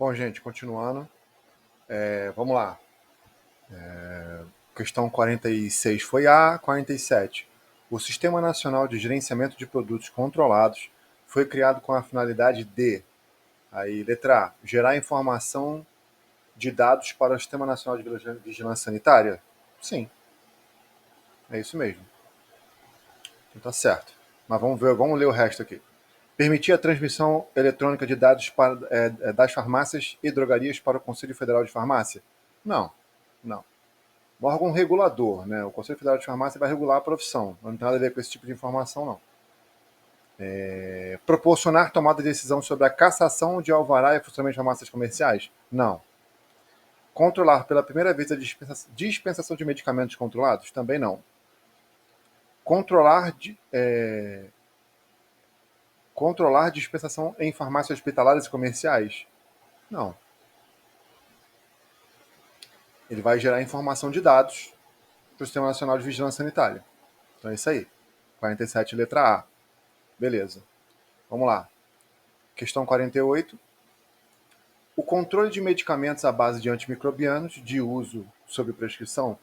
Bom, gente, continuando. Vamos lá. Questão 46 foi A. 47. O Sistema Nacional de Gerenciamento de Produtos Controlados foi criado com a finalidade de... Aí, letra A. Gerar informação de dados para o Sistema Nacional de Vigilância Sanitária? Sim. É isso mesmo. Então tá certo. Mas vamos ler o resto aqui. Permitir a transmissão eletrônica de dados das farmácias e drogarias para o Conselho Federal de Farmácia? Não. Não. Um órgão regulador, né? O Conselho Federal de Farmácia vai regular a profissão. Não tem nada a ver com esse tipo de informação, não. Proporcionar tomada de decisão sobre a cassação de alvará e funcionamento de farmácias comerciais? Não. Controlar pela primeira vez a dispensação de medicamentos controlados? Também não. Controlar dispensação em farmácias hospitalares e comerciais? Não. Ele vai gerar informação de dados para o Sistema Nacional de Vigilância Sanitária. Então é isso aí. 47, letra A. Beleza. Vamos lá. Questão 48. O controle de medicamentos à base de antimicrobianos de uso sob prescrição,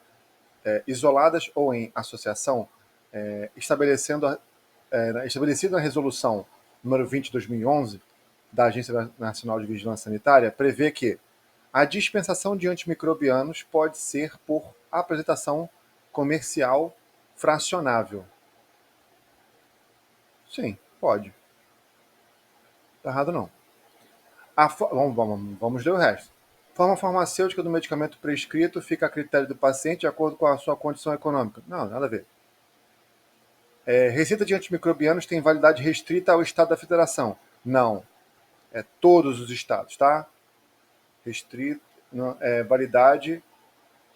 isoladas ou em associação, estabelecido na resolução número 20 de 2011 da Agência Nacional de Vigilância Sanitária, prevê que a dispensação de antimicrobianos pode ser por apresentação comercial fracionável. Sim, pode. Tá errado não. Vamos ler o resto. A forma farmacêutica do medicamento prescrito fica a critério do paciente de acordo com a sua condição econômica. Não, nada a ver. Receita de antimicrobianos tem validade restrita ao estado da federação? Não. É todos os estados, tá? Restrito, validade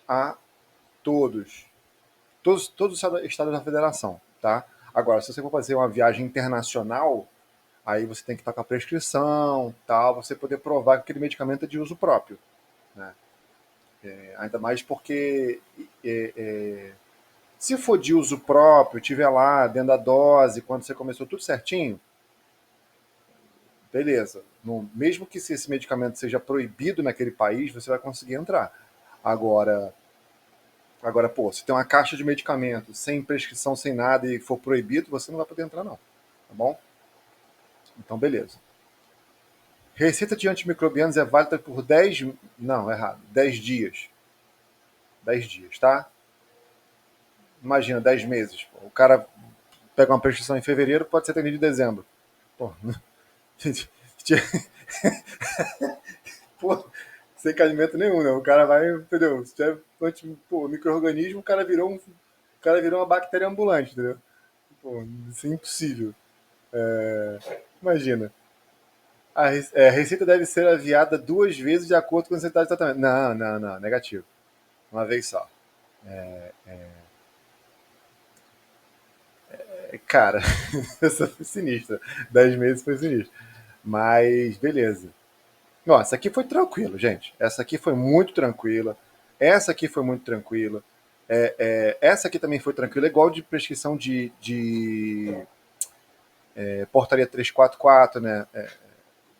a todos. Todos os estados da federação, tá? Agora, se você for fazer uma viagem internacional, aí você tem que estar com a prescrição, tal, você poder provar que aquele medicamento é de uso próprio, né? Ainda mais porque se for de uso próprio, tiver lá dentro da dose, quando você começou tudo certinho, beleza. Mesmo que se esse medicamento seja proibido naquele país, você vai conseguir entrar. Agora, pô, se tem uma caixa de medicamento sem prescrição, sem nada e for proibido, você não vai poder entrar não, tá bom? Então, beleza. Receita de antimicrobianos é válida por 10... Não, errado. 10 dias. 10 dias, tá? Imagina, 10 meses. Pô. O cara pega uma prescrição em fevereiro, pode ser atendido em dezembro. Pô, pô, sem caimento nenhum, né? O cara vai, entendeu? Se tiver micro-organismo, o cara virou uma bactéria ambulante, entendeu? Pô, isso é impossível. Imagina. A receita deve ser aviada 2 vezes de acordo com a necessidade de tratamento. Não, negativo. Uma vez só. Cara, essa foi sinistra. 10 meses foi sinistro. Mas, beleza. Ó, essa aqui foi tranquilo, gente. Essa aqui foi muito tranquila. Essa aqui foi muito tranquila. Essa aqui também foi tranquila, igual de prescrição de portaria 344, né?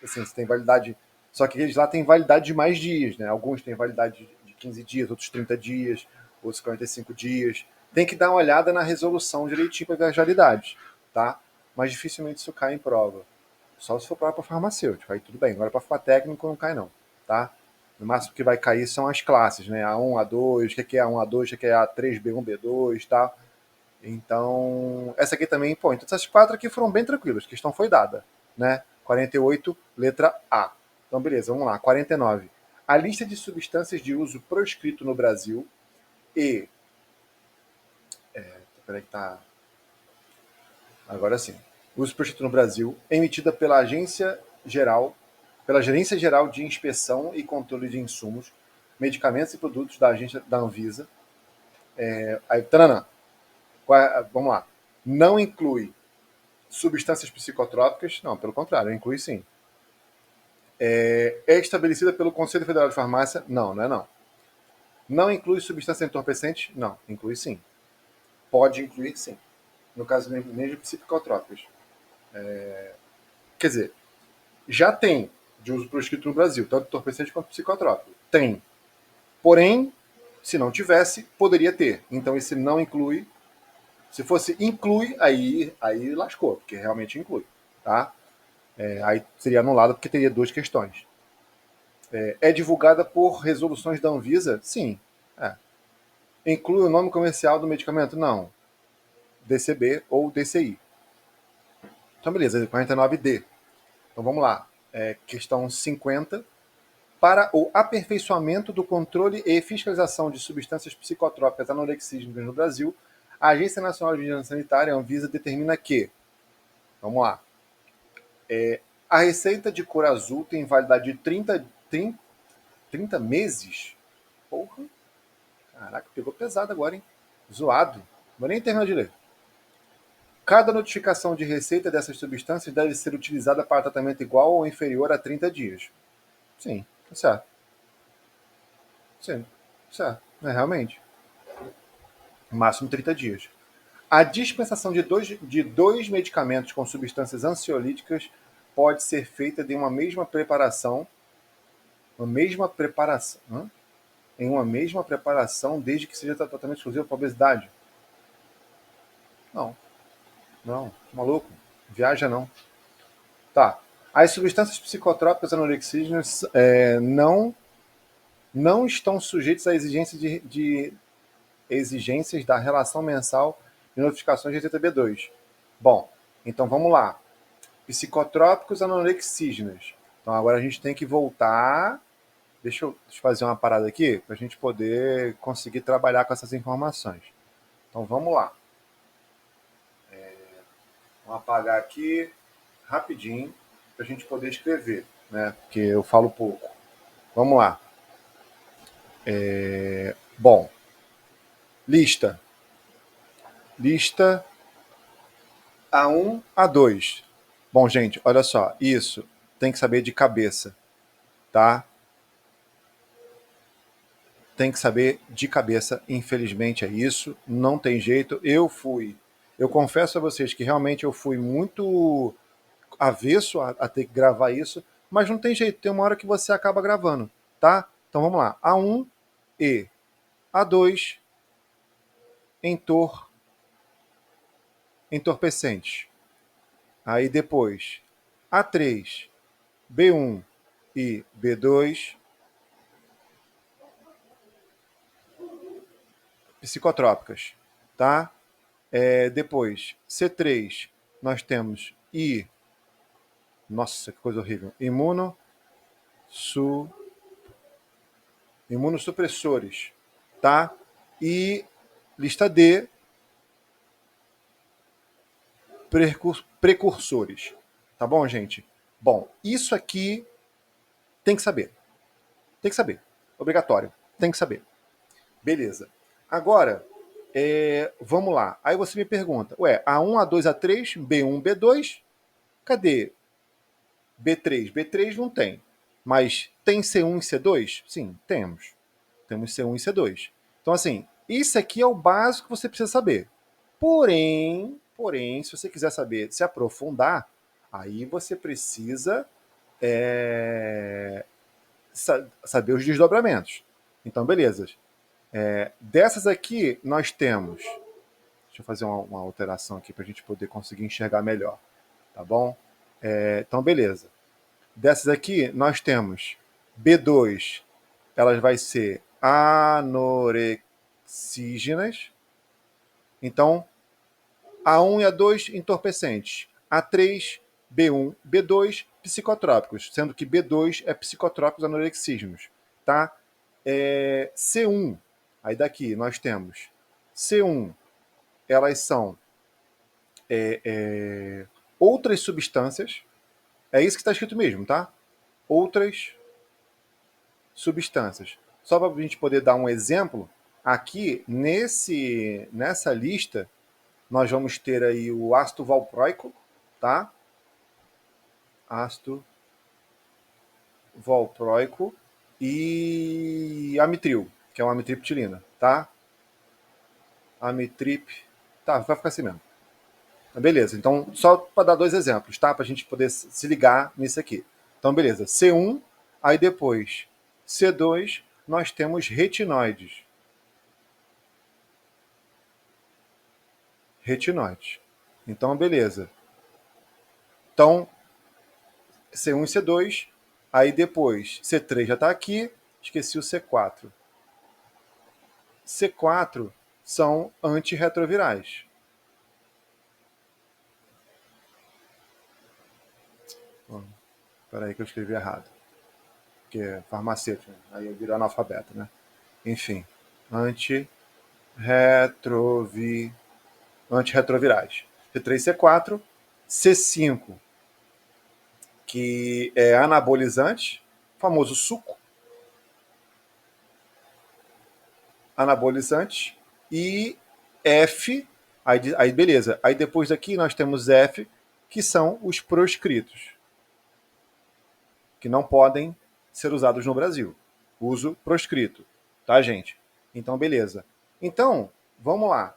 Assim, você tem validade. Só que eles lá têm validade de mais dias, né? Alguns têm validade de 15 dias, outros 30 dias, outros 45 dias. Tem que dar uma olhada na resolução direitinho para ver as validades, tá? Mas dificilmente isso cai em prova. Só se for para farmacêutico, aí tudo bem. Agora para técnico não cai não, tá? No máximo que vai cair são as classes, né? A1, A2, o que é A1, A2, o que é A3, B1, B2, tá? Então, essa aqui também, pô, então essas 4 aqui foram bem tranquilas, a questão foi dada, né? 48, letra A. Então, beleza, vamos lá. 49. A lista de substâncias de uso proscrito no Brasil e... Peraí que tá... Agora sim. Uso proscrito no Brasil, emitida pela Gerência Geral de Inspeção e Controle de Insumos, Medicamentos e Produtos da Agência da Anvisa. Aí, taranã. Vamos lá. Não inclui substâncias psicotrópicas? Não, pelo contrário, inclui sim. É estabelecida pelo Conselho Federal de Farmácia? Não, não é não. Não inclui substância entorpecente? Não, inclui sim. Pode incluir sim. No caso nem de psicotrópicos. Quer dizer, já tem de uso proscrito no Brasil, tanto entorpecente quanto psicotrópico. Tem. Porém, se não tivesse, poderia ter. Então, esse não inclui. Se fosse inclui, aí lascou, porque realmente inclui. Tá? Aí seria anulado porque teria duas questões. É divulgada por resoluções da Anvisa? Sim. Inclui o nome comercial do medicamento? Não. DCB ou DCI. Então, beleza, 49D. Então, vamos lá. Questão 50. Para o aperfeiçoamento do controle e fiscalização de substâncias psicotrópicas anorexígenas no Brasil, a Agência Nacional de Vigilância Sanitária, a Anvisa, determina que, vamos lá, a receita de cor azul tem validade de 30 meses? Porra, caraca, pegou pesado agora, hein? Zoado. Não vou nem terminar de ler. Cada notificação de receita dessas substâncias deve ser utilizada para tratamento igual ou inferior a 30 dias. Sim, tá certo. Sim, certo. Realmente. Máximo 30 dias. A dispensação de dois medicamentos com substâncias ansiolíticas pode ser feita de uma mesma preparação, em uma mesma preparação, desde que seja tratamento exclusivo para obesidade. Não, maluco, viaja não. Tá. As substâncias psicotrópicas anorexígenas não estão sujeitas a exigências da relação mensal de notificações de receita B2. Bom, então vamos lá. Psicotrópicos anorexígenas. Então agora a gente tem que voltar. Deixa eu fazer uma parada aqui para a gente poder conseguir trabalhar com essas informações. Então vamos lá. Vamos apagar aqui rapidinho para a gente poder escrever, né? Porque eu falo pouco. Vamos lá. Bom, lista A1, A2. Bom, gente, olha só, isso tem que saber de cabeça, tá? Tem que saber de cabeça, infelizmente é isso, não tem jeito. Eu confesso a vocês que realmente eu fui muito avesso a ter que gravar isso, mas não tem jeito, tem uma hora que você acaba gravando, tá? Então vamos lá. A1 e A2 entorpecentes. Aí depois A3, B1 e B2 psicotrópicas, tá? Depois C3 nós temos nossa, que coisa horrível, imunossupressores, tá? E lista D, precursores. Tá bom, gente? Bom, isso aqui tem que saber. Tem que saber. Obrigatório. Tem que saber. Beleza. Agora, vamos lá. Aí você me pergunta, A1, A2, A3, B1, B2, cadê B3? B3 não tem. Mas tem C1 e C2? Sim, temos. Temos C1 e C2. Então, assim, isso aqui é o básico que você precisa saber. Porém, se você quiser saber, se aprofundar, aí você precisa saber os desdobramentos. Então, beleza. Dessas aqui, nós temos. Deixa eu fazer uma alteração aqui para a gente poder conseguir enxergar melhor. Tá bom? Então, beleza. Dessas aqui, nós temos B2, elas vai ser anorexígenas. Então, A1 e A2, entorpecentes. A3, B1, B2, psicotrópicos, sendo que B2 é psicotrópicos anorexígenos. Tá? C1, aí daqui nós temos C1, elas são outras substâncias, é isso que está escrito mesmo, tá? Outras substâncias. Só para a gente poder dar um exemplo, aqui nessa lista nós vamos ter aí o ácido valproico, tá? Ácido valproico e amitril, que é uma amitriptilina, tá? Amitrip, tá, vai ficar assim mesmo. Beleza, então só para dar dois exemplos, tá? Para a gente poder se ligar nisso aqui. Então, beleza. C1, aí depois C2, nós temos retinoides. Retinoides. Então, beleza. Então, C1 e C2, aí depois C3 já está aqui, esqueci o C4. C4 são antirretrovirais. Espera aí que eu escrevi errado. Que é farmacêutico, aí eu viro analfabeto, né? Enfim, antirretrovirais. C3, C4, C5, que é anabolizante, famoso suco, anabolizante, e F, aí beleza. Aí depois daqui nós temos F, que são os proscritos, que não podem ser usados no Brasil. Uso proscrito, tá, gente? Então, beleza. Então, vamos lá.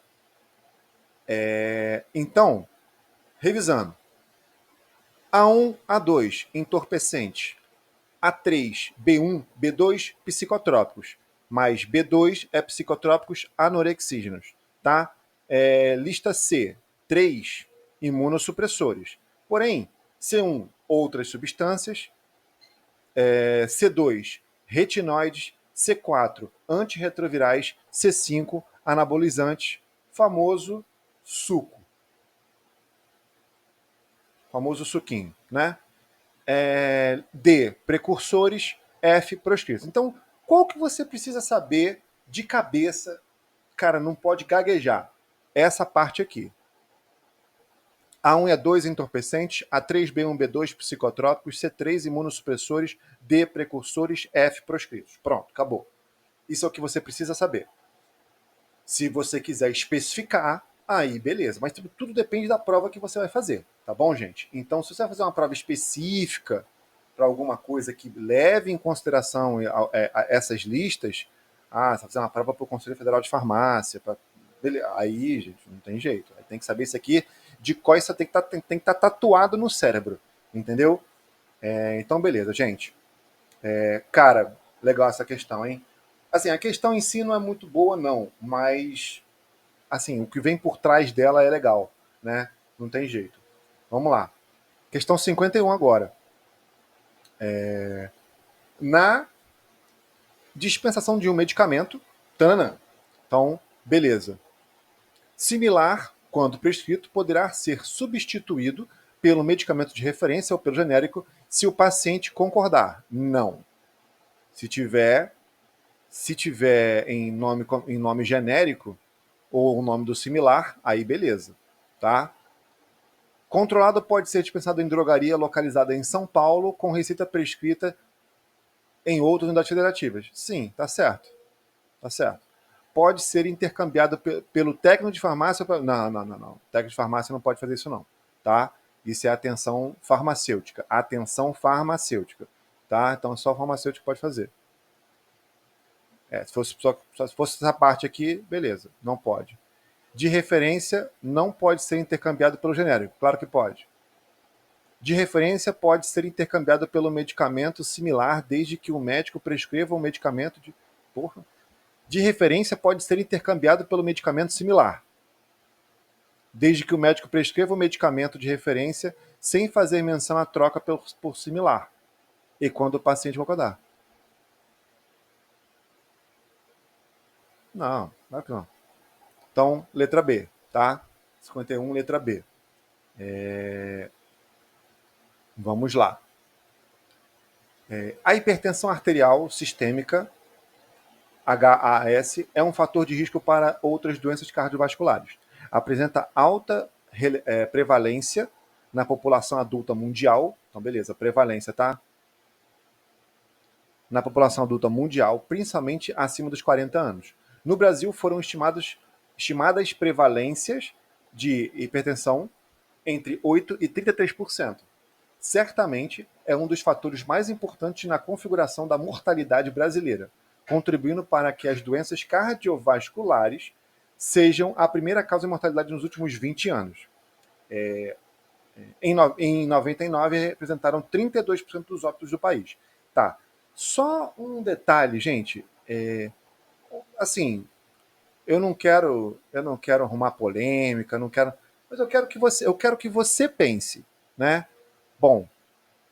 Então, revisando. A1, A2, entorpecente. A3, B1, B2, psicotrópicos. Mais B2 é psicotrópicos anorexígenos, tá? Lista C, 3, imunossupressores. Porém, C1, outras substâncias. C2, retinoides. C4, antirretrovirais. C5, anabolizantes. Famoso suco. Famoso suquinho, né? D, precursores. F, proscritos. Então, qual que você precisa saber de cabeça? Cara, não pode gaguejar. Essa parte aqui. A1 e A2 entorpecentes, A3, B1, B2 psicotrópicos, C3 imunossupressores, D precursores, F proscritos. Pronto, acabou. Isso é o que você precisa saber. Se você quiser especificar, aí beleza. Mas tudo depende da prova que você vai fazer, tá bom, gente? Então, se você vai fazer uma prova específica para alguma coisa que leve em consideração essas listas, você vai fazer uma prova para o Conselho Federal de Farmácia, aí, gente, não tem jeito. Aí tem que saber isso aqui de qual isso tem que estar tatuado no cérebro, entendeu? Então, beleza, gente. Cara, legal essa questão, hein? Assim, a questão em si não é muito boa, não, mas assim, o que vem por trás dela é legal, né? Não tem jeito. Vamos lá. Questão 51 agora. Na dispensação de um medicamento, tanana. Então, beleza. Similar, quando prescrito, poderá ser substituído pelo medicamento de referência ou pelo genérico se o paciente concordar. Não. Se tiver em nome genérico ou o nome do similar, aí beleza, tá? Controlado pode ser dispensado em drogaria localizada em São Paulo com receita prescrita em outras unidades federativas. Sim, tá certo. Tá certo. Pode ser intercambiado pelo técnico de farmácia. Não, não, não, não. O técnico de farmácia não pode fazer isso, não. Tá? Isso é atenção farmacêutica. Atenção farmacêutica. Tá? Então só o farmacêutico pode fazer. Se fosse essa parte aqui, beleza. Não pode. De referência, não pode ser intercambiado pelo genérico. Claro que pode. De referência pode ser intercambiado pelo medicamento similar, desde que o médico prescreva um medicamento de. Porra. De referência pode ser intercambiado pelo medicamento similar, desde que o médico prescreva o medicamento de referência sem fazer menção à troca por similar, e quando o paciente concordar. Não, claro que não. Então, letra B, tá? 51, letra B. Vamos lá. A hipertensão arterial sistêmica, HAS, é um fator de risco para outras doenças cardiovasculares. Apresenta alta prevalência na população adulta mundial. Então, beleza, prevalência, tá? Na população adulta mundial, principalmente acima dos 40 anos. No Brasil, foram estimadas prevalências de hipertensão entre 8% e 33%. Certamente é um dos fatores mais importantes na configuração da mortalidade brasileira, contribuindo para que as doenças cardiovasculares sejam a primeira causa de mortalidade nos últimos 20 anos. Em 99 representaram 32% dos óbitos do país. Tá. Só um detalhe, gente. Assim, eu não quero arrumar polêmica, não quero, mas eu quero que você pense, né? Bom,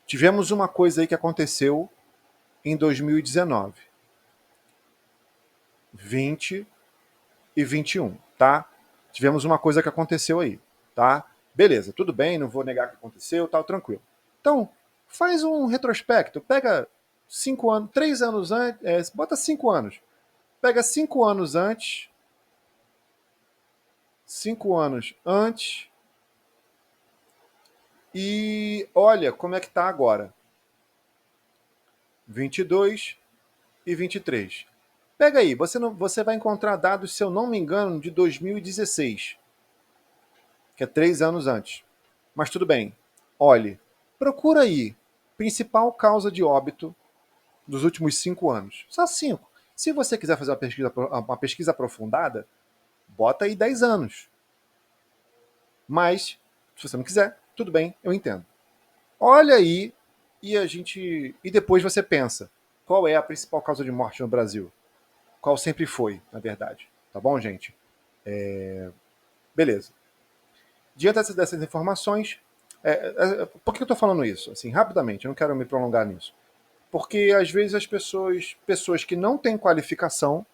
tivemos uma coisa aí que aconteceu em 2019, 20 e 21, tá? Tivemos uma coisa que aconteceu aí, tá? Beleza, tudo bem, não vou negar que aconteceu, tal, tranquilo. Então, faz um retrospecto, pega 5 anos, 3 anos antes, bota 5 anos. Pega 5 anos antes, 5 anos antes e olha como é que tá agora. 22 e 23. Pega aí, você vai encontrar dados, se eu não me engano, de 2016, que é 3 anos antes. Mas tudo bem. Olhe, procura aí, principal causa de óbito dos últimos 5 anos. Só 5. Se você quiser fazer uma pesquisa aprofundada, bota aí 10 anos. Mas, se você não quiser, tudo bem, eu entendo. Olha aí e depois você pensa, qual é a principal causa de morte no Brasil? Qual sempre foi, na verdade. Tá bom, gente? Beleza. Diante dessas informações, por que eu estou falando isso? Assim, rapidamente, eu não quero me prolongar nisso. Porque às vezes as pessoas que não têm qualificação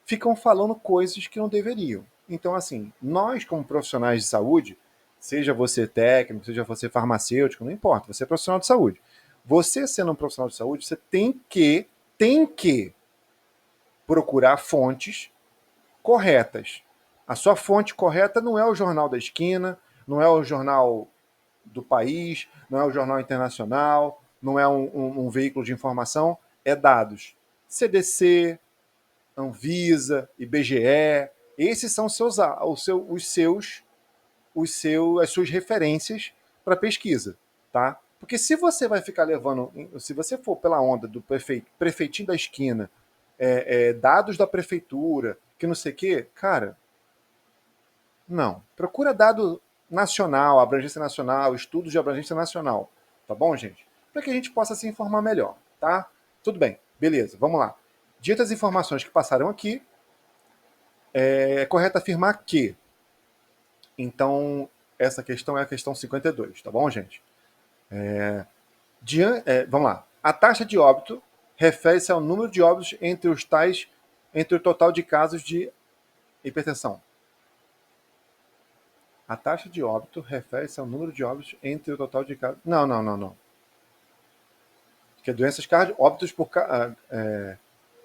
ficam falando coisas que não deveriam. Então, assim, nós como profissionais de saúde, seja você técnico, seja você farmacêutico, não importa, você é profissional de saúde. Você sendo um profissional de saúde, você tem que procurar fontes corretas. A sua fonte correta não é o Jornal da Esquina, não é o Jornal do País, não é o Jornal Internacional, não é um veículo de informação, é dados. CDC, Anvisa, IBGE, esses são as suas referências para pesquisa, tá? Porque se você vai ficar levando, se você for pela onda do prefeitinho da esquina, dados da prefeitura, que não sei o quê, cara, não. Procura dado nacional, abrangência nacional, estudos de abrangência nacional, tá bom, gente? Para que a gente possa se informar melhor, tá? Tudo bem, beleza, vamos lá. Ditas as informações que passaram aqui, é correto afirmar que, então, essa questão é a questão 52, tá bom, gente? Vamos lá. A taxa de óbito refere-se ao número de óbitos entre o total de casos de hipertensão. A taxa de óbito refere-se ao número de óbitos entre o total de casos. Não, não, não, não. Que é doenças óbitos por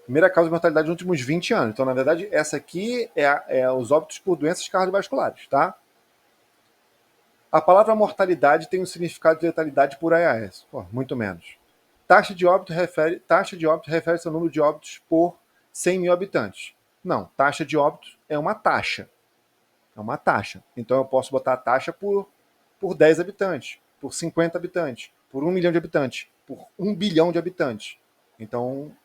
primeira causa de mortalidade nos últimos 20 anos. Então, na verdade, essa aqui é os óbitos por doenças cardiovasculares, tá? A palavra mortalidade tem um significado de letalidade por AAS. Pô, muito menos. Taxa de óbito refere-se ao número de óbitos por 100 mil habitantes. Não, taxa de óbito é uma taxa. É uma taxa. Então eu posso botar a taxa por 10 habitantes, por 50 habitantes, por 1 milhão de habitantes, por 1 bilhão de habitantes. Então,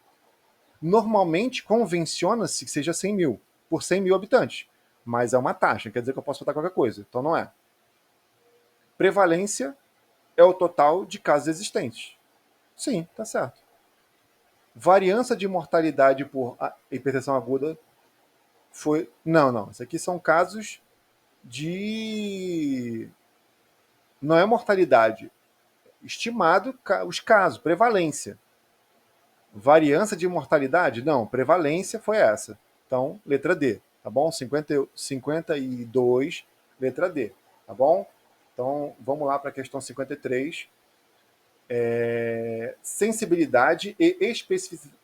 normalmente, convenciona-se que seja 100 mil, por 100 mil habitantes. Mas é uma taxa, quer dizer que eu posso botar qualquer coisa. Então não é. Prevalência é o total de casos existentes. Sim, tá certo. Variância de mortalidade por hipertensão aguda foi. Não, não. Isso aqui são casos de. Não é mortalidade. Estimado os casos, prevalência. Variância de mortalidade? Não, prevalência foi essa. Então, letra D, tá bom? 52, letra D, tá bom? Então, vamos lá para a questão 53. Sensibilidade e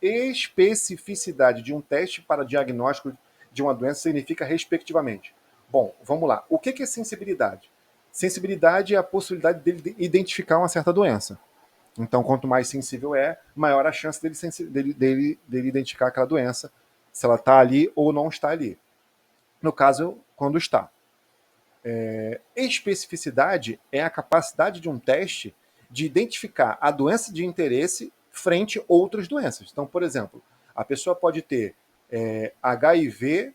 especificidade de um teste para diagnóstico de uma doença significa respectivamente. Bom, vamos lá. O que é sensibilidade? Sensibilidade é a possibilidade dele identificar uma certa doença. Então, quanto mais sensível maior a chance dele identificar aquela doença, se ela está ali ou não está ali. No caso, quando está. Especificidade é a capacidade de um teste de identificar a doença de interesse frente a outras doenças. Então, por exemplo, a pessoa pode ter HIV,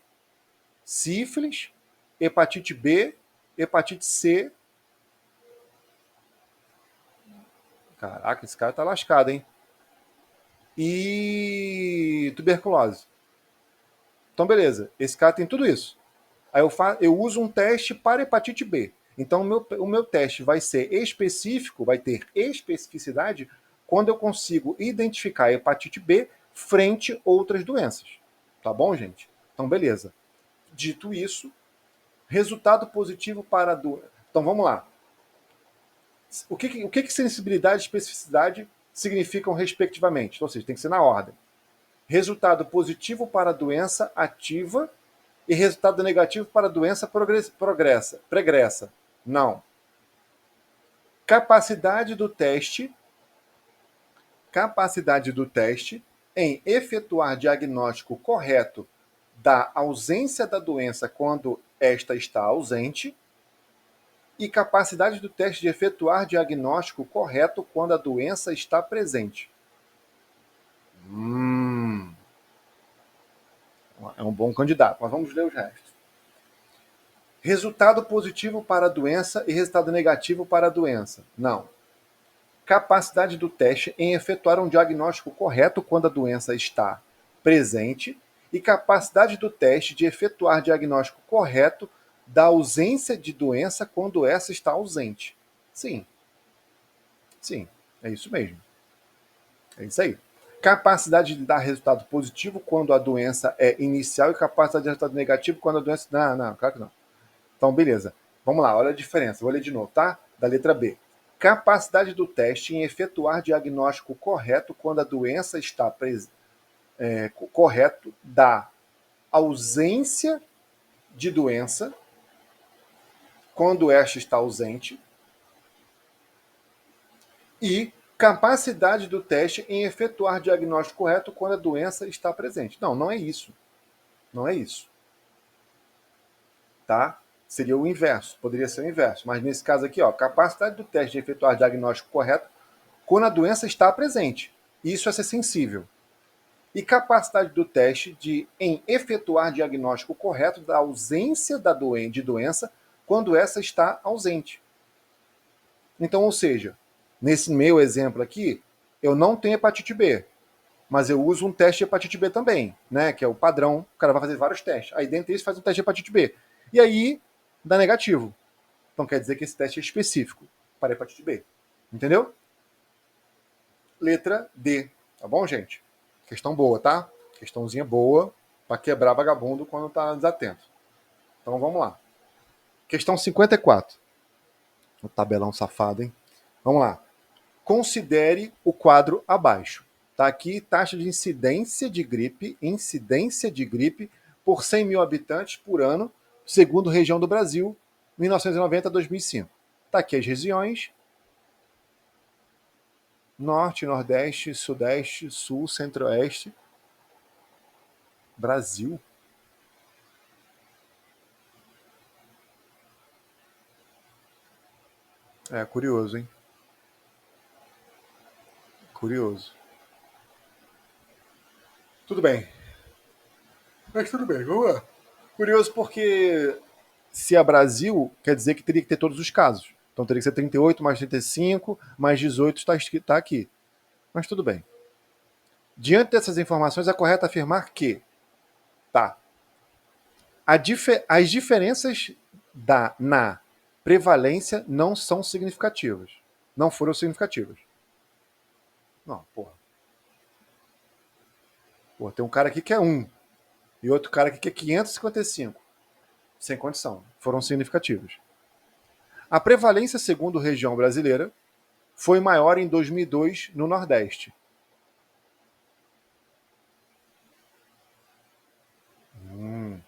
sífilis, hepatite B, hepatite C Caraca, esse cara tá lascado, hein? E tuberculose. Então, beleza. Esse cara tem tudo isso. Aí eu uso um teste para hepatite B. Então, o meu teste vai ser específico, vai ter especificidade quando eu consigo identificar a hepatite B frente a outras doenças. Tá bom, gente? Então, beleza. Dito isso, resultado positivo para a doença. Então, vamos lá. O que sensibilidade e especificidade significam respectivamente? Então, ou seja, tem que ser na ordem. Resultado positivo para a doença ativa e resultado negativo para a doença pregressa. Não. Capacidade do teste em efetuar diagnóstico correto da ausência da doença quando esta está ausente e capacidade do teste de efetuar diagnóstico correto quando a doença está presente. É um bom candidato, mas vamos ler os restos. Resultado positivo para a doença e resultado negativo para a doença. Não. Capacidade do teste em efetuar um diagnóstico correto quando a doença está presente e capacidade do teste de efetuar diagnóstico correto da ausência de doença quando essa está ausente. Sim. Sim, é isso mesmo. É isso aí. Capacidade de dar resultado positivo quando a doença é inicial e capacidade de resultado negativo quando a doença... Não, claro que não. Então, beleza. Vamos lá, olha a diferença. Vou ler de novo, tá? Da letra B. Capacidade do teste em efetuar diagnóstico correto quando a doença está correto da ausência de doença quando esta está ausente e capacidade do teste em efetuar diagnóstico correto quando a doença está presente. Não, não é isso. Não é isso. Tá? Seria o inverso, poderia ser o inverso. Mas nesse caso aqui, ó, capacidade do teste de efetuar diagnóstico correto quando a doença está presente. Isso é ser sensível. E capacidade do teste em efetuar diagnóstico correto da ausência de doença quando essa está ausente. Então, ou seja, nesse meu exemplo aqui, eu não tenho hepatite B, mas eu uso um teste de hepatite B também, né? Que é o padrão, o cara vai fazer vários testes. Aí dentro disso faz um teste de hepatite B. E aí dá negativo. Então quer dizer que esse teste é específico para hepatite B. Entendeu? Letra D. Tá bom, gente? Questão boa, tá? Questãozinha boa para quebrar vagabundo quando tá desatento. Então vamos lá. Questão 54. O tabelão safado, hein? Vamos lá. Considere o quadro abaixo. Tá aqui taxa de incidência de gripe por 100 mil habitantes por ano, segundo região do Brasil, 1990 a 2005. Tá aqui as regiões: Norte, Nordeste, Sudeste, Sul, Centro-Oeste. Brasil? É, curioso, hein? Curioso. Tudo bem. Mas tudo bem, vamos lá. Curioso porque se é Brasil, quer dizer que teria que ter todos os casos. Então teria que ser 38 mais 35 mais 18 está aqui. Mas tudo bem. Diante dessas informações, é correto afirmar que tá, as diferenças na prevalência não são significativas. Não foram significativas. Não, porra. Pô, tem um cara aqui que é 1 e outro cara aqui que é 555. Sem condição. Foram significativas. A prevalência, segundo região brasileira, foi maior em 2002 no Nordeste. Vou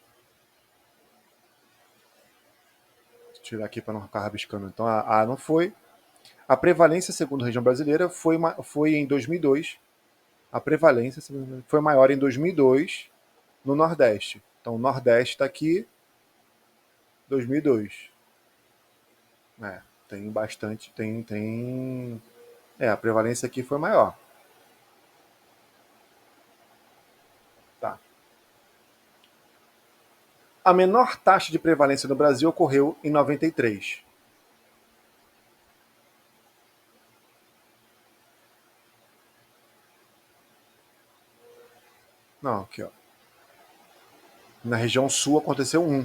tirar aqui para não ficar rabiscando. Então, a não foi. A prevalência, segundo região brasileira, foi em 2002. A prevalência foi maior em 2002 no Nordeste. Então, o Nordeste está aqui, 2002. É, tem bastante, tem. A prevalência aqui foi maior. Tá. A menor taxa de prevalência no Brasil ocorreu em 93. Não, aqui, ó. Na região sul aconteceu um,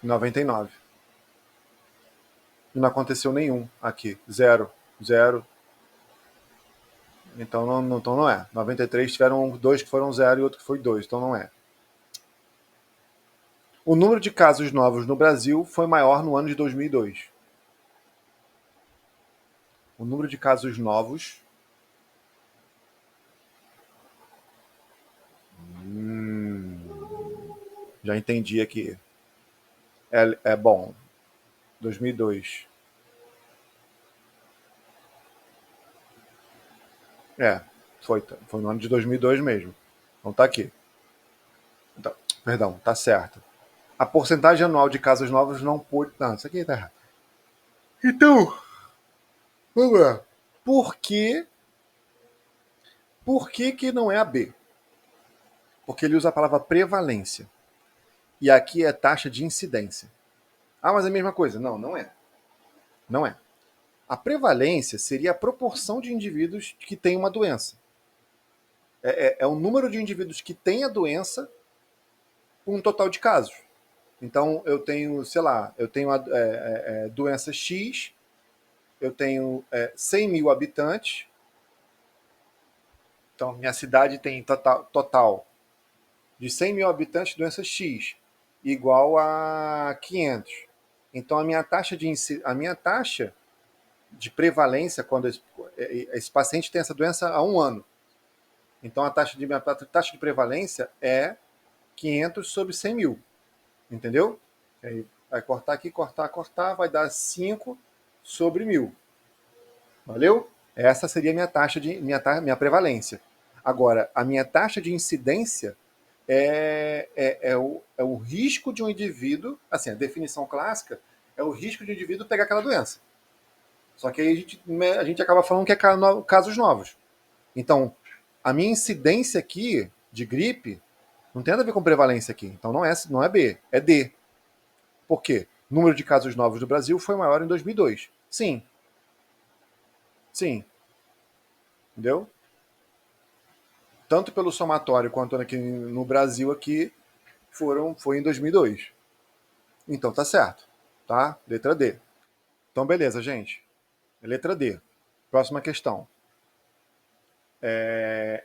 em 99. E não aconteceu nenhum aqui. Zero. Zero. Então não é. 93 tiveram dois que foram zero e outro que foi dois. Então não é. O número de casos novos no Brasil foi maior no ano de 2002. O número de casos novos. Já entendi aqui. É bom. 2002. É, foi no ano de 2002 mesmo. Então tá aqui. Então, perdão, tá certo. A porcentagem anual de casos novos não pôde. Não, isso aqui tá errado. Então, vamos lá. Por que, que não é a B? Porque ele usa a palavra prevalência. E aqui é taxa de incidência. Ah, mas é a mesma coisa. Não, não é. Não é. A prevalência seria a proporção de indivíduos que têm uma doença. É o número de indivíduos que têm a doença por um total de casos. Então, eu tenho, sei lá, eu tenho a doença X, eu tenho 100 mil habitantes. Então, minha cidade tem total de 100 mil habitantes, doença X, igual a 500. Então, a minha taxa de prevalência, quando esse paciente tem essa doença há um ano. Então, minha taxa de prevalência é 500 sobre 100 mil. Entendeu? Aí vai cortar aqui, cortar, vai dar 5 sobre 1000. Valeu? Essa seria a minha prevalência. Agora, a minha taxa de incidência é o risco de um indivíduo, assim, a definição clássica é o risco de um indivíduo pegar aquela doença. Só que aí a gente acaba falando que é casos novos. Então, a minha incidência aqui de gripe não tem nada a ver com prevalência aqui. Então não é B, é D. Por quê? O número de casos novos do Brasil foi maior em 2002. Sim. Sim. Entendeu? Tanto pelo somatório quanto aqui no Brasil aqui foi em 2002. Então tá certo, tá? Letra D. Então beleza, gente. Letra D. Próxima questão.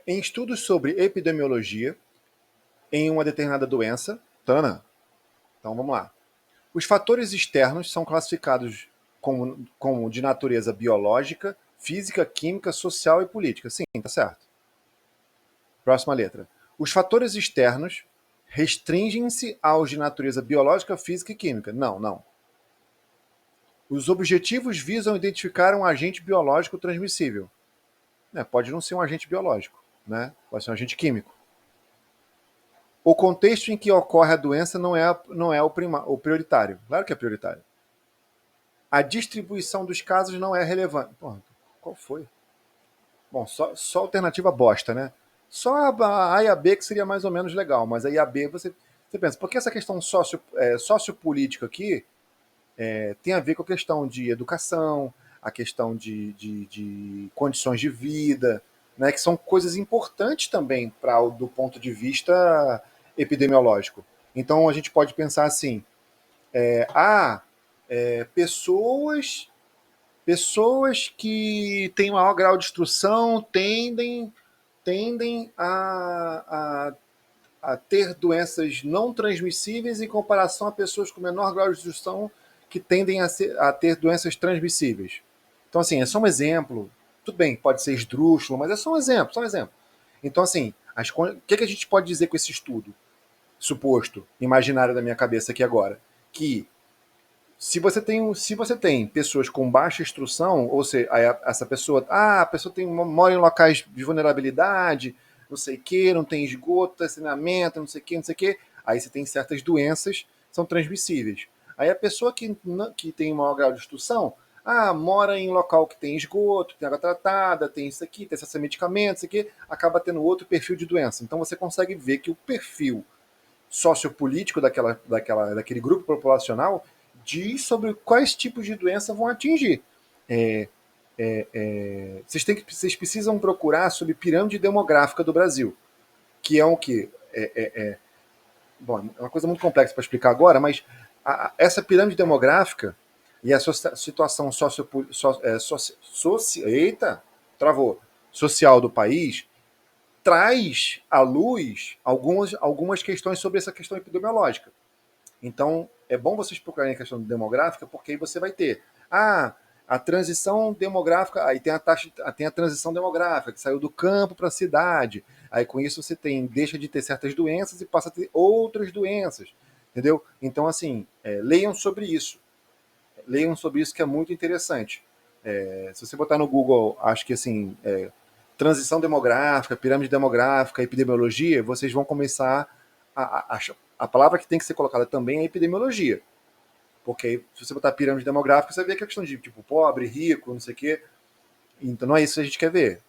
Em estudos sobre epidemiologia em uma determinada doença, Tana. Então vamos lá. Os fatores externos são classificados como de natureza biológica, física, química, social e política. Sim, tá certo. Próxima letra. Os fatores externos restringem-se aos de natureza biológica, física e química. Não, não. Os objetivos visam identificar um agente biológico transmissível. Pode não ser um agente biológico, né? Pode ser um agente químico. O contexto em que ocorre a doença não é o prioritário. Claro que é prioritário. A distribuição dos casos não é relevante. Porra, qual foi? Bom, só alternativa bosta, né? Só a e a B que seria mais ou menos legal, mas aí a B você pensa, porque essa questão sociopolítica aqui tem a ver com a questão de educação, a questão de condições de vida, né, que são coisas importantes também do ponto de vista epidemiológico. Então a gente pode pensar assim: pessoas que têm maior grau de instrução tendem a ter doenças não transmissíveis em comparação a pessoas com menor grau de instrução que tendem a ter doenças transmissíveis. Então, assim, é só um exemplo. Tudo bem, pode ser esdrúxulo, mas é só um exemplo, só um exemplo. Então, assim, o que a gente pode dizer com esse estudo suposto, imaginário da minha cabeça aqui agora? Que se você tem pessoas com baixa instrução, ou seja, essa pessoa, a pessoa mora em locais de vulnerabilidade, não sei o que, não tem esgoto, saneamento, não sei o que, aí você tem certas doenças que são transmissíveis. Aí a pessoa que tem maior grau de instrução, mora em local que tem esgoto, tem água tratada, tem isso aqui, tem acesso a medicamentos, isso aqui, acaba tendo outro perfil de doença. Então você consegue ver que o perfil sociopolítico daquele grupo populacional diz sobre quais tipos de doença vão atingir. Vocês precisam procurar sobre pirâmide demográfica do Brasil, que é o que? Bom, é uma coisa muito complexa para explicar agora, mas essa pirâmide demográfica e a situação eita, travou, social do país traz à luz algumas questões sobre essa questão epidemiológica. Então, é bom vocês procurarem a questão demográfica, porque aí você vai ter a transição demográfica, aí tem a transição demográfica, que saiu do campo para a cidade. Aí com isso você deixa de ter certas doenças e passa a ter outras doenças. Entendeu? Então, assim, leiam sobre isso. Leiam sobre isso que é muito interessante. Se você botar no Google, acho que assim, transição demográfica, pirâmide demográfica, epidemiologia, vocês vão começar a palavra que tem que ser colocada também é epidemiologia. Porque aí, se você botar pirâmide demográfica, você vê que é questão de tipo pobre, rico, não sei o quê. Então não é isso que a gente quer ver.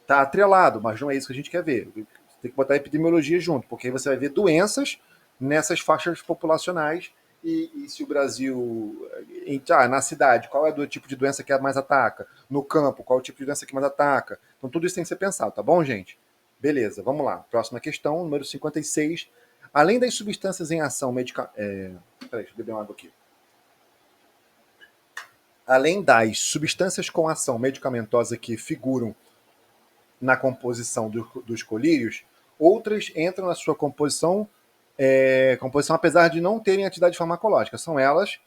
Tá atrelado, mas não é isso que a gente quer ver. Você tem que botar epidemiologia junto, porque aí você vai ver doenças nessas faixas populacionais e se o Brasil. Na cidade, qual é o tipo de doença que mais ataca? No campo, qual é o tipo de doença que mais ataca? Então tudo isso tem que ser pensado, tá bom, gente? Beleza, vamos lá. Próxima questão, número 56. Além das substâncias em ação medica... Peraí, deixa eu beber uma água aqui. Além das substâncias com ação medicamentosa que figuram na composição dos colírios, outras entram na sua composição, apesar de não terem atividade farmacológica. São elas,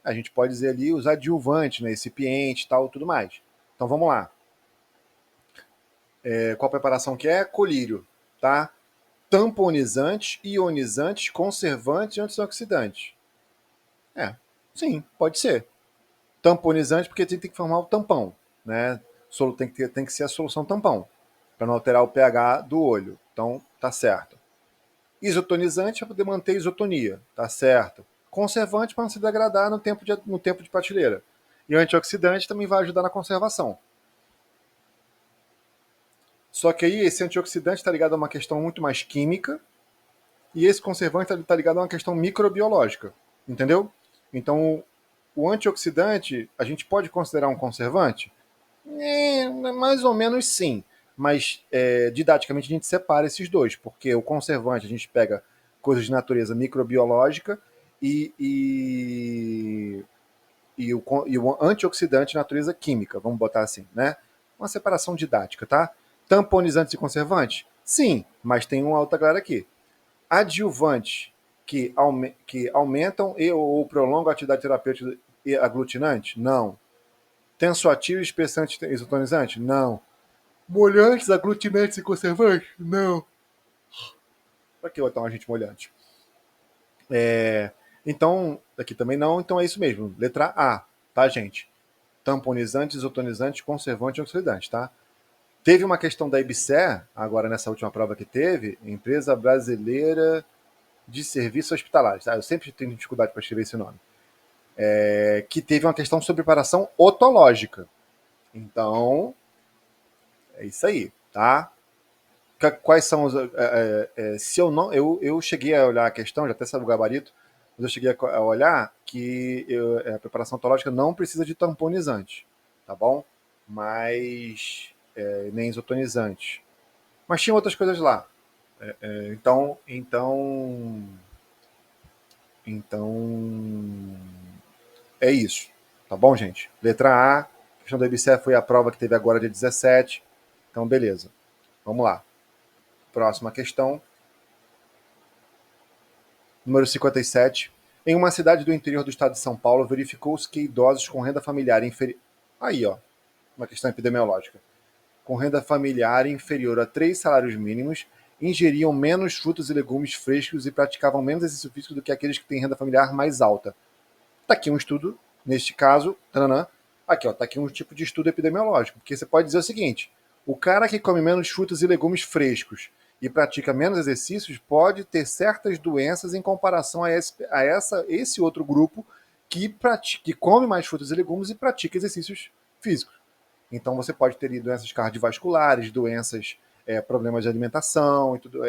a gente pode dizer ali, os adjuvantes, né, recipiente, tal, tudo mais. Então vamos lá. Qual preparação que é? Colírio, tá? Tamponizantes, ionizantes, conservantes e antioxidantes. Sim, pode ser. Tamponizante porque tem que formar o tampão, né? Tem que ser a solução tampão, para não alterar o pH do olho. Então, tá certo. Isotonizante para poder manter a isotonia, tá certo. Conservante para não se degradar no tempo de prateleira. E o antioxidante também vai ajudar na conservação. Só que aí esse antioxidante está ligado a uma questão muito mais química e esse conservante está ligado a uma questão microbiológica, entendeu? Então, o antioxidante, a gente pode considerar um conservante? Mais ou menos sim. Mas didaticamente a gente separa esses dois, porque o conservante a gente pega coisas de natureza microbiológica e o antioxidante de natureza química, vamos botar assim, né? Uma separação didática, tá? Tamponizantes e conservantes? Sim, mas tem uma outra clara aqui. Adjuvantes que aumentam ou prolongam a atividade terapêutica e aglutinante? Não. Tensoativo, espessante e isotonizante? Não. Molhantes, aglutinantes e conservantes? Não. Para que botar um agente molhante? Então, aqui também não, então é isso mesmo. Letra A, tá, gente? Tamponizante, isotonizante, conservante e oxidante, tá? Teve uma questão da IBSE, agora nessa última prova que teve, Empresa Brasileira de Serviços Hospitalares, tá? Eu sempre tenho dificuldade para escrever esse nome. Que teve uma questão sobre preparação otológica. Então, é isso aí, tá? Quais são os. Se eu não. Eu cheguei a olhar a questão, já até sabe o gabarito, mas eu cheguei a olhar que a preparação otológica não precisa de tamponizante, tá bom? Mas. Nem isotonizante. Mas tinha outras coisas lá. Então. É isso. Tá bom, gente? Letra A. A questão do IBSE foi a prova que teve agora dia 17. Então, beleza. Vamos lá. Próxima questão. Número 57. Em uma cidade do interior do estado de São Paulo, verificou-se que idosos com renda familiar inferior. Aí, ó. Uma questão epidemiológica. Com renda familiar inferior a 3 salários mínimos, ingeriam menos frutas e legumes frescos e praticavam menos exercício físico do que aqueles que têm renda familiar mais alta. Está aqui um estudo, neste caso, taranã, aqui ó, tá aqui um tipo de estudo epidemiológico, porque você pode dizer o seguinte: o cara que come menos frutas e legumes frescos e pratica menos exercícios pode ter certas doenças em comparação a esse outro grupo que come mais frutas e legumes e pratica exercícios físicos. Então você pode ter doenças cardiovasculares, doenças, problemas de alimentação, e tudo,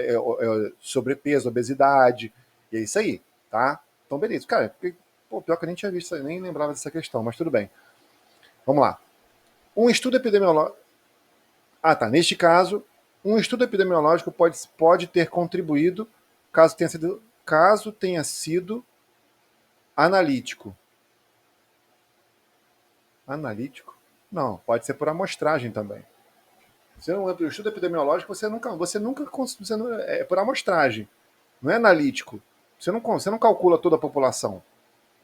sobrepeso, obesidade, e é isso aí, tá? Então beleza, cara, pior que eu nem tinha visto, nem lembrava dessa questão, mas tudo bem. Vamos lá. Um estudo epidemiológico. Ah, tá. Neste caso, Um estudo epidemiológico pode ter contribuído caso tenha sido analítico. Analítico? Não, pode ser por amostragem também. O estudo epidemiológico é por amostragem, não é analítico. Você não calcula toda a população.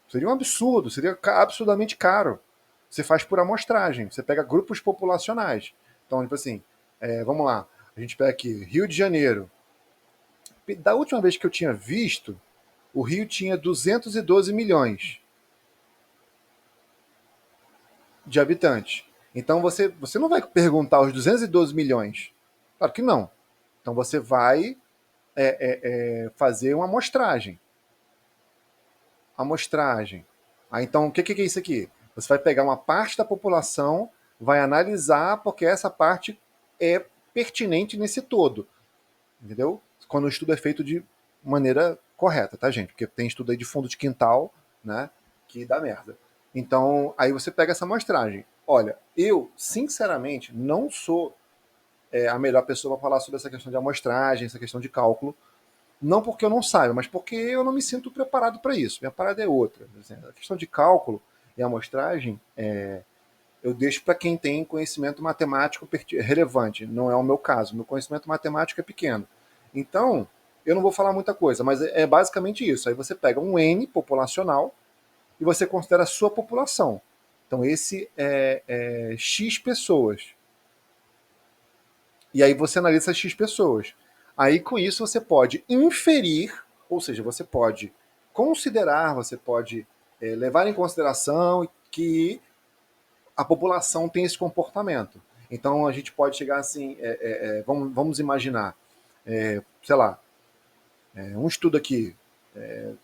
Seria um absurdo, seria absurdamente caro. Você faz por amostragem, você pega grupos populacionais. Então, tipo assim, vamos lá, a gente pega aqui Rio de Janeiro. Da última vez que eu tinha visto, o Rio tinha 212 milhões de habitantes. Então você não vai perguntar os 212 milhões. Claro que não. Então você vai fazer uma amostragem. Amostragem. Então, o que é isso aqui? Você vai pegar uma parte da população, vai analisar, porque essa parte é pertinente nesse todo. Entendeu? Quando o estudo é feito de maneira correta, tá, gente? Porque tem estudo aí de fundo de quintal, né? Que dá merda. Então, aí você pega essa amostragem. Olha, eu, sinceramente, não sou a melhor pessoa para falar sobre essa questão de amostragem, essa questão de cálculo. Não porque eu não saiba, mas porque eu não me sinto preparado para isso. Minha parada é outra. A questão de cálculo e amostragem, eu deixo para quem tem conhecimento matemático relevante. Não é o meu caso. Meu conhecimento matemático é pequeno. Então, eu não vou falar muita coisa, mas é basicamente isso. Aí você pega um N populacional e você considera a sua população. Então, esse é X pessoas. E aí você analisa essas X pessoas. Aí com isso você pode inferir, ou seja, você pode considerar, você pode levar em consideração que a população tem esse comportamento. Então a gente pode chegar assim, vamos imaginar, sei lá, um estudo aqui,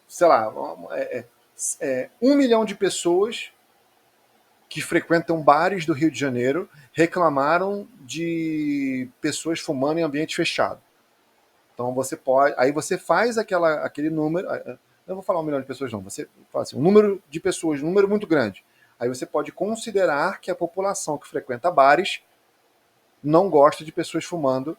sei lá, 1 milhão de pessoas que frequentam bares do Rio de Janeiro reclamaram de pessoas fumando em ambiente fechado. Então você pode. Aí você faz aquele número. Não vou falar 1 milhão de pessoas, não. Você fala assim, um número de pessoas, um número muito grande. Aí você pode considerar que a população que frequenta bares não gosta de pessoas fumando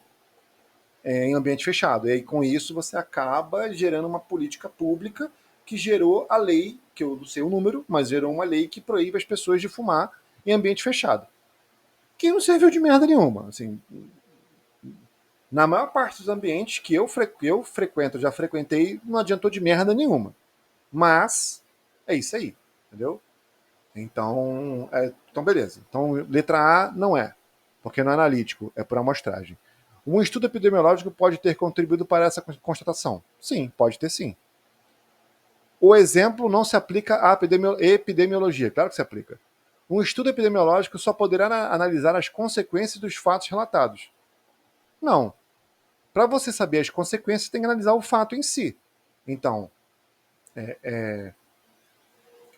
em ambiente fechado. E aí, com isso, você acaba gerando uma política pública que gerou a lei, que eu não sei o número, mas gerou uma lei que proíbe as pessoas de fumar em ambiente fechado. Que não serviu de merda nenhuma. Assim, na maior parte dos ambientes que eu frequento, já frequentei, não adiantou de merda nenhuma. Mas é isso aí, entendeu? Então beleza. Então, letra A não é, porque não é analítico, é por amostragem. Um estudo epidemiológico pode ter contribuído para essa constatação? Sim, pode ter sim. O exemplo não se aplica à epidemiologia. Claro que se aplica. Um estudo epidemiológico só poderá analisar as consequências dos fatos relatados. Não. Para você saber as consequências, tem que analisar o fato em si. Então,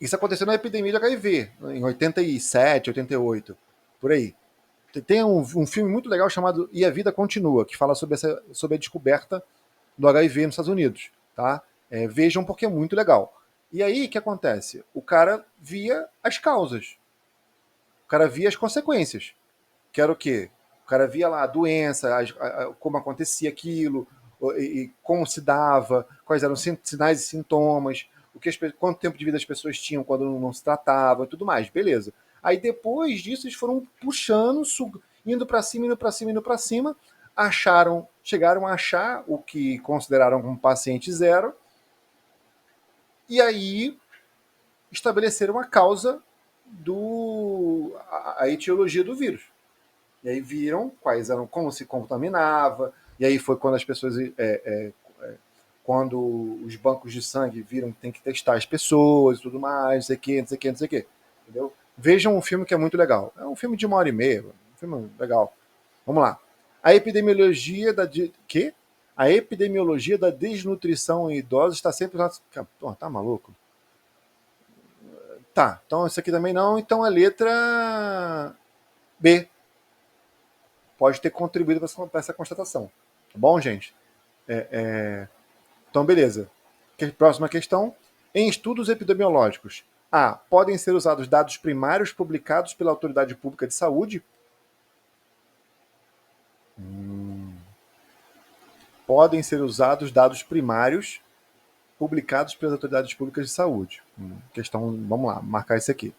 isso aconteceu na epidemia de HIV, em 87, 88, por aí. Tem um filme muito legal chamado E a Vida Continua, que fala sobre a descoberta do HIV nos Estados Unidos. Tá? Vejam porque é muito legal. E aí, o que acontece? O cara via as causas. O cara via as consequências. Que era o quê? O cara via lá a doença, como acontecia aquilo, e como se dava, quais eram os sinais e sintomas, quanto tempo de vida as pessoas tinham quando não se tratavam e tudo mais. Beleza. Aí depois disso, eles foram puxando, indo para cima, indo para cima, indo para cima, chegaram a achar o que consideraram como paciente zero, e aí estabeleceram a causa a etiologia do vírus. E aí viram como se contaminava, e aí foi quando as pessoas, quando os bancos de sangue viram que tem que testar as pessoas e tudo mais, não sei o que, não sei o que, não sei o que. Entendeu? Vejam um filme que é muito legal. É um filme de 1 hora e meia, um filme legal. Vamos lá. A epidemiologia da que? A epidemiologia da desnutrição em idosos está sempre. Pô, tá maluco? Tá, então isso aqui também não. Então a letra B pode ter contribuído para essa constatação. Tá bom, gente? Então, beleza. Próxima questão. Em estudos epidemiológicos, A. Podem ser usados dados primários publicados pela autoridade pública de saúde? podem ser usados dados primários publicados pelas autoridades públicas de saúde. Questão, vamos lá, marcar isso aqui.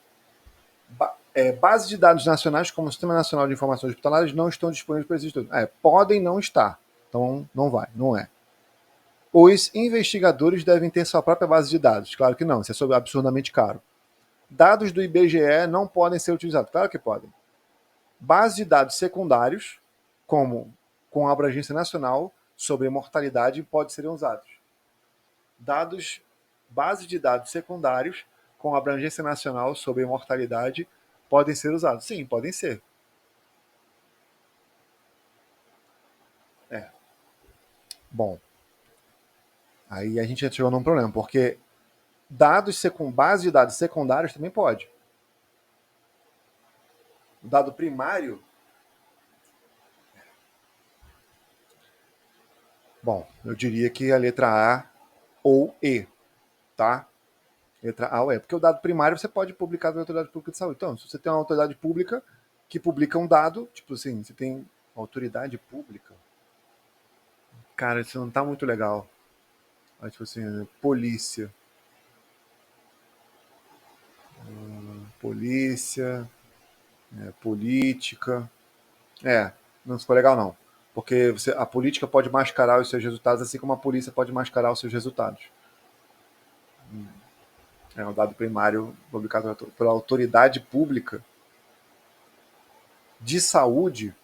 Bases de dados nacionais, como o Sistema Nacional de Informações Hospitalares, não estão disponíveis para esses estudos. Podem não estar. Então, não vai, não é. Os investigadores devem ter sua própria base de dados. Claro que não, isso é absurdamente caro. Dados do IBGE não podem ser utilizados. Claro que podem. Base de dados secundários, como com abrangência nacional, sobre mortalidade, podem ser usados. Base de dados secundários, com abrangência nacional sobre mortalidade, podem ser usados. Sim, podem ser. Bom, aí a gente já chegou num problema, porque base de dados secundários também pode. O dado primário. Bom, eu diria que a letra A ou E, tá? Letra A ou E. Porque o dado primário você pode publicar na autoridade pública de saúde. Então, se você tem uma autoridade pública que publica um dado, tipo assim, você tem autoridade pública. Cara, isso não tá muito legal. Aí, tipo assim, polícia. Polícia. Política. Não ficou legal não. Porque a política pode mascarar os seus resultados, assim como a polícia pode mascarar os seus resultados. É um dado primário publicado pela autoridade pública de saúde.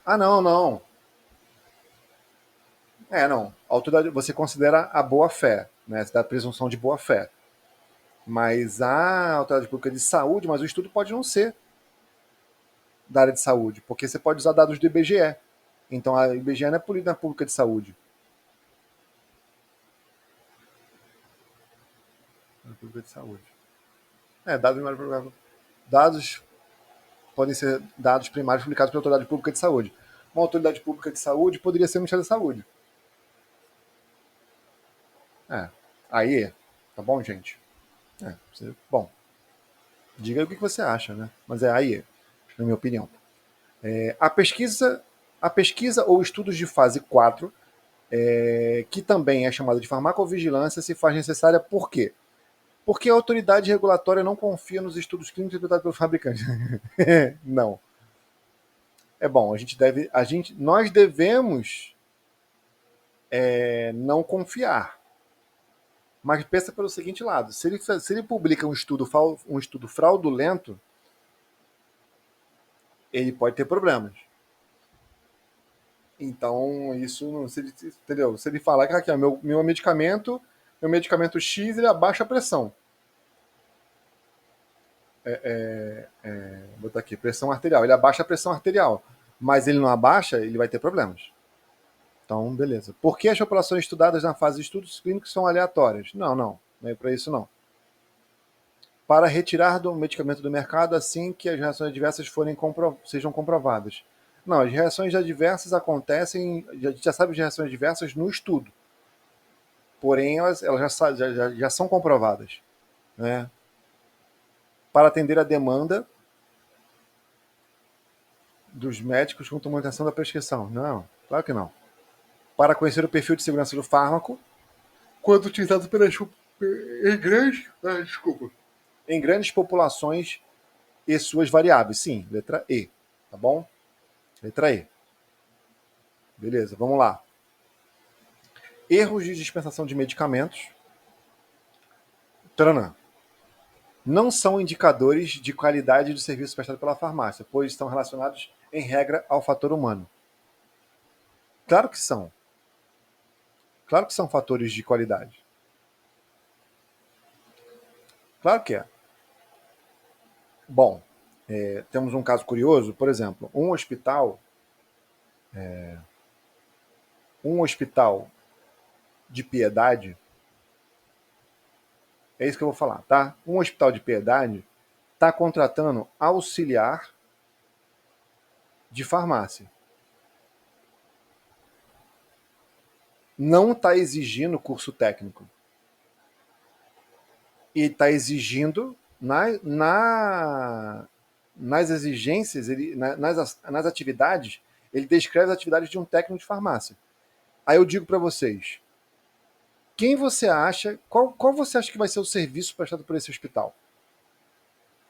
Não, não. Não. A autoridade, você considera a boa-fé, né? Você dá a presunção de boa-fé. Mas a autoridade pública de saúde, mas o estudo pode não ser da área de saúde, porque você pode usar dados do IBGE. Então a IBGE não é política pública de saúde. Pública de saúde. Dados podem ser dados primários publicados pela autoridade pública de saúde. Uma autoridade pública de saúde poderia ser o Ministério da Saúde. Aí, tá bom, gente? Bom, diga aí o que você acha, né? Mas aí, na minha opinião. A pesquisa ou estudos de fase 4, que também é chamada de farmacovigilância, se faz necessária por quê? Porque a autoridade regulatória não confia nos estudos clínicos executados pelo fabricante. Não. Bom, nós devemos não confiar. Mas pensa pelo seguinte lado: se ele publica um estudo fraudulento, ele pode ter problemas. Então, isso, entendeu? Se ele falar que aqui, meu medicamento X, ele abaixa a pressão. Vou botar aqui, pressão arterial. Ele abaixa a pressão arterial, mas ele não abaixa, ele vai ter problemas. Então, beleza. Por que as populações estudadas na fase de estudos clínicos são aleatórias? Não é para isso não. Para retirar do medicamento do mercado assim que as reações adversas sejam comprovadas. Não, as reações adversas acontecem, a gente já sabe as reações adversas no estudo. Porém, elas já são comprovadas. Né? Para atender a demanda dos médicos com manutenção da prescrição. Não, claro que não. Para conhecer o perfil de segurança do fármaco, quando utilizado em grandes populações e suas variáveis. Sim, letra E. Tá bom? Letra E. Beleza, vamos lá. Erros de dispensação de medicamentos. Taranã. Não são indicadores de qualidade do serviço prestado pela farmácia, pois estão relacionados, em regra, ao fator humano. Claro que são. Claro que são fatores de qualidade. Claro que é. Bom, temos um caso curioso, por exemplo, um hospital de piedade, é isso que eu vou falar, tá? Um hospital de piedade está contratando auxiliar de farmácia. Não está exigindo curso técnico. E está exigindo nas exigências, nas atividades, ele descreve as atividades de um técnico de farmácia. Aí eu digo para vocês, quem você acha, qual você acha que vai ser o serviço prestado por esse hospital?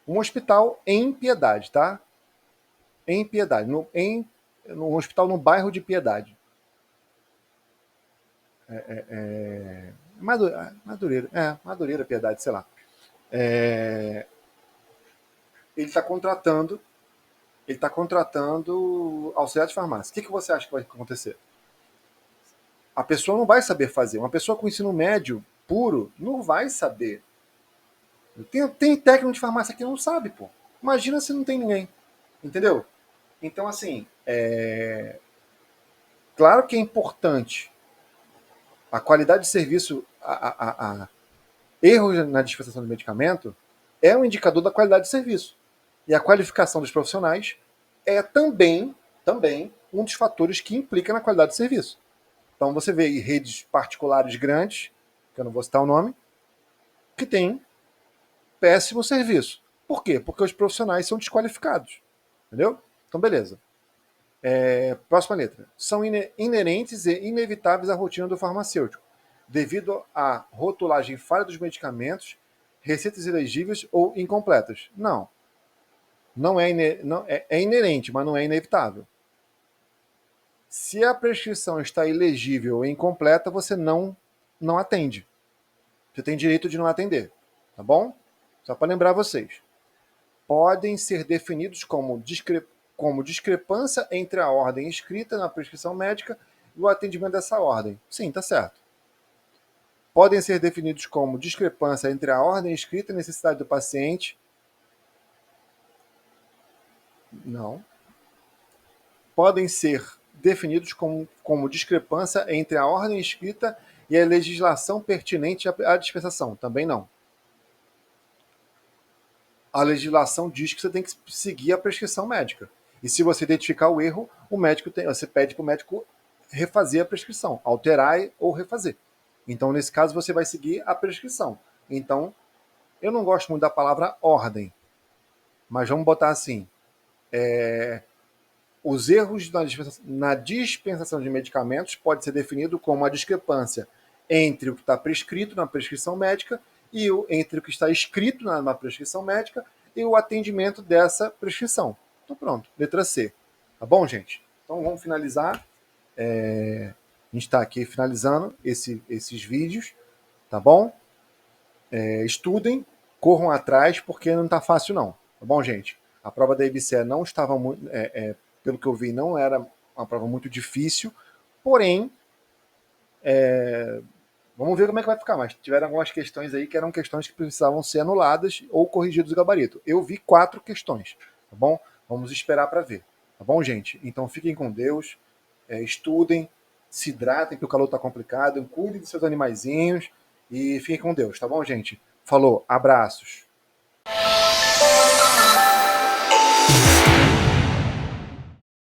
Um hospital em Piedade, tá? Em Piedade, no hospital no bairro de Piedade. Madureira, Piedade, sei lá. Ele está contratando auxiliar de farmácia. O que você acha que vai acontecer? A pessoa não vai saber fazer. Uma pessoa com ensino médio puro não vai saber. Tem técnico de farmácia que não sabe, pô. Imagina se não tem ninguém. Entendeu? Então, assim, claro que é importante a qualidade de serviço, erros na dispensação de medicamento é um indicador da qualidade de serviço. E a qualificação dos profissionais é também um dos fatores que implica na qualidade de serviço. Então você vê redes particulares grandes, que eu não vou citar o nome, que tem péssimo serviço. Por quê? Porque os profissionais são desqualificados. Entendeu? Então, beleza. Próxima letra. São inerentes e inevitáveis à rotina do farmacêutico, devido à rotulagem falha dos medicamentos, receitas ilegíveis ou incompletas. Não. Não é inerente, mas não é inevitável. Se a prescrição está ilegível ou incompleta, você não atende. Você tem direito de não atender, tá bom? Só para lembrar vocês. Podem ser definidos como discrepância entre a ordem escrita na prescrição médica e o atendimento dessa ordem. Sim, tá certo. Podem ser definidos como discrepância entre a ordem escrita e a necessidade do paciente. Não. Podem ser definidos como discrepância entre a ordem escrita e a legislação pertinente à dispensação. Também não. A legislação diz que você tem que seguir a prescrição médica. E se você identificar o erro, você pede para o médico refazer a prescrição, alterar ou refazer. Então, nesse caso, você vai seguir a prescrição. Então, eu não gosto muito da palavra ordem, mas vamos botar assim, os erros na dispensação de medicamentos pode ser definido como a discrepância entre o que está prescrito na prescrição médica e entre o que está escrito na prescrição médica e o atendimento dessa prescrição. Então pronto, letra C. Tá bom, gente? Então vamos finalizar. A gente está aqui finalizando esses vídeos, tá bom? Estudem, corram atrás, porque não está fácil não. Tá bom, gente? A prova da IBCE não estava muito... pelo que eu vi, não era uma prova muito difícil, porém, vamos ver como é que vai ficar, mas tiveram algumas questões aí que eram questões que precisavam ser anuladas ou corrigidos o gabarito. Eu vi 4 questões, tá bom? Vamos esperar para ver, tá bom, gente? Então fiquem com Deus, estudem, se hidratem, porque o calor está complicado, cuidem dos seus animaizinhos e fiquem com Deus, tá bom, gente? Falou, abraços.